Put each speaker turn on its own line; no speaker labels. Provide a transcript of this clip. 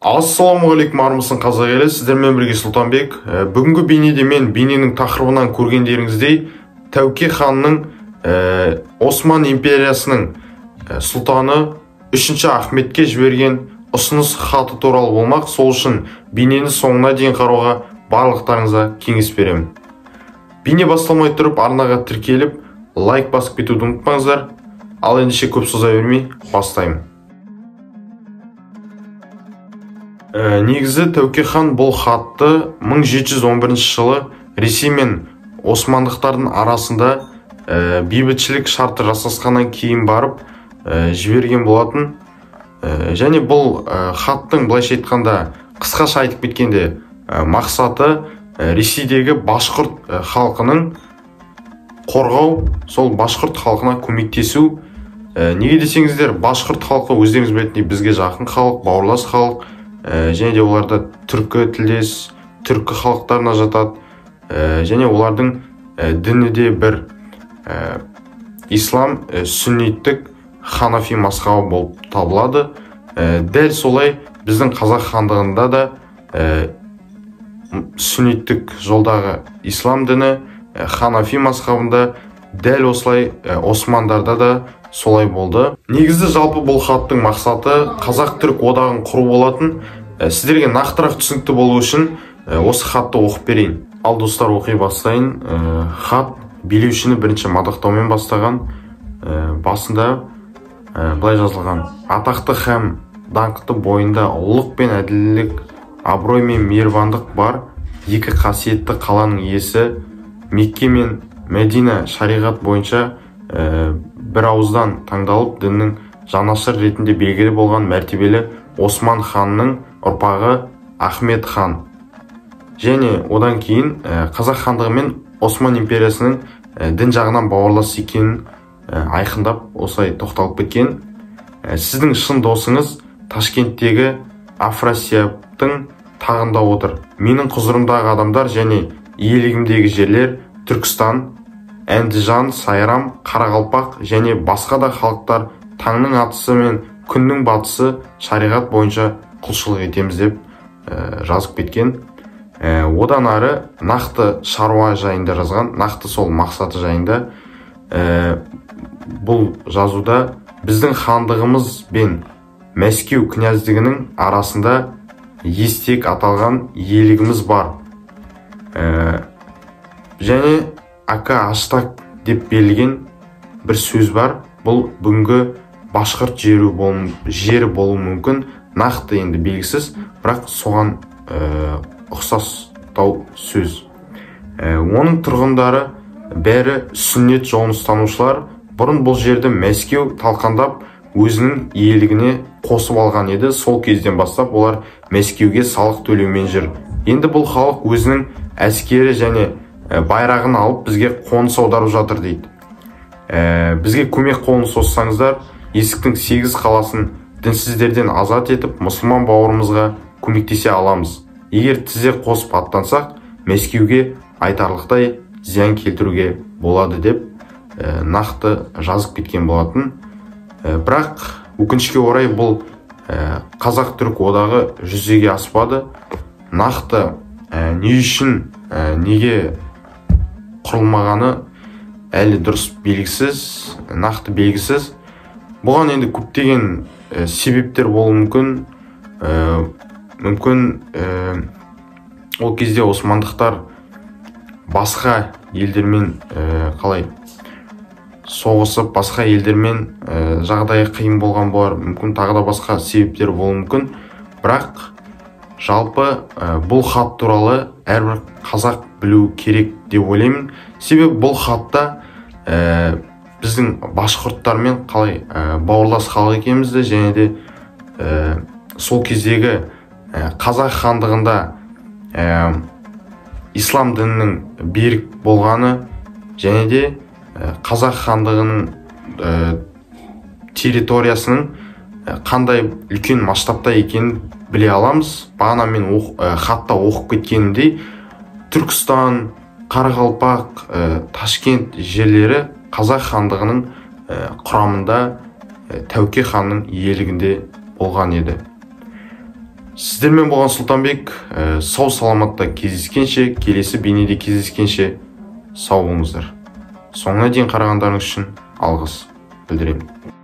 Ассалаумағалейкум армысың қазақ елі, сіздермен бірге Сұлтанбек. Бүгінгі бейнеде мен бейненің тақырыбынан көргендеріңіздей Тәуке ханның Осман империясының сұлтаны 3-ші Ахметке жіберген ұсыныс хаты туралы болмақ. Сол үшін бейнені соңына дейін қарауға барлықтарыңызға кеңес беремін. Бейне басталмай тұрып арнаға тіркеліп лайк басып кетуді ұмытпаңыздар. Ал ендеше көп соза бермей бастаймын. Негізі Тәуке хан бұл хатты 1711 жылы Ресей мен османдықтардың арасында бейбітшілік шарты жасасқаннан кейін барып жіберген болатын. Және бұл хаттың былайша айтқанда қысқаша айтып кеткенде мақсаты Ресейдегі башқұрт халқының қорғау, сол башқұрт халқына көмектесу. Неге десеңіздер, башқұрт халқы өздеріңіз білетіндей бізге жақын халық, бауырлас халық. Және де оларда түркі тілдес, түркі халықтарына жатады. Және олардың діні де бір ислам сүнниттік ханафи мазхабы болып табылады. Дәл солай біздің қазақ хандығында да сүнниттік жолдағы ислам діні ханафи мазхабында дәл осылай османдарда да солай болды. Негізі жалпы бұл хаттың мақсаты қазақ-түрік одағын құру болатын. Сіздерге нақтырақ түсінікті болу үшін осы хатты оқып берейін. Ал достар, оқи бастайын. Хат билеушіні бірінші мадақтаумен бастаған. Басында былай жазылған: атақты һәм даңқты бойында ұлылық пен әділдік, абырой мен мейірбандық бар екі қасиетті қаланың иесі, Мекке мен Мәдина шариғат бойынша бір ауыздан таңдалып діннің жанашыр ретінде белгілі болған мәртебелі Осман ханның ұрпағы Ахмет хан. Және одан кейін қазақ хандығы мен Осман империясының дін жағынан бауырлас екенін айқындап осылай тоқталып кеткен. Сіздің шын досыңыз Ташкенттегі Афрасияптың тағында отыр. Менің құзырымдағы адамдар және иелігімдегі жерлер Түркістан, Әндіжан, Сайрам, Қарақалпақ және басқа да халықтар таңның атысы мен күннің батысы шариғат бойынша құлшылық етеміз деп жазып кеткен. Одан ары нақты шаруа жайында жазған, нақты сол мақсаты жайында. Бұл жазуда біздің хандығымыз бен Мәскеу князьдігінің арасында естек аталған иелігіміз бар. Және Ака Аштак деп берілген бір сөз бар. Бұл бүгінгі башқұрт жері болуы мүмкін. Нақты енді белгісіз, бірақ соған ұқсастау сөз. Оның тұрғындары бәрі сүннет жолын ұстанушылар. Бұрын бұл жерді Мәскеу талқандап өзінің иелігіне қосып алған еді. Сол кезден бастап олар Мәскеуге салық төлеумен жүр. Енді бұл халық өзінің әскері және байрағын алып бізге қоныс аударып жатыр дейді. Бізге көмек қолын соссаңыздар, есіктің 8 қаласын дінсіздерден азат етіп, мұсылман бауырымызға көмектесе аламыз. Егер тізе қосып аттансақ, Мәскеуге айтарлықтай зиян келтіруге болады деп нақты жазып кеткен болатын. Бірақ өкінішке орай бұл қазақ-түрік одағы жүзеге аспады. Нақты не үшін, неге құрылмағаны әлі дұрыс белгісіз, нақты белгісіз. Бұған енді көптеген себептер болуы мүмкін. Ол кезде османдықтар басқа елдермен қалай соғысып, басқа елдермен жағдайы қиын болған болар. Мүмкін тағы да басқа себептер болуы мүмкін. Бірақ жалпы бұл хат туралы әрбір қазақ білу керек деп ойлаймын. Себебі бұл хатта біздің башқұрттармен қалай бауырлас халық екенімізді, және де сол кездегі қазақ хандығында ислам дінінің берік болғаны, және де қазақ хандығының территориясының қандай үлкен масштабта екенін біле аламыз. Бағана мен хатта оқып кеткенімдей, Түркістан, Қарақалпақ, Ташкент жерлері қазақ хандығының құрамында Тәуке ханның иелігінде болған еді. Сіздермен болған Сұлтанбек. Сау саламатта кездескенше, келесі бейнеде кездескенше сау болыңыздар. Соңына дейін қарағандарыңыз үшін алғыс білдіремін.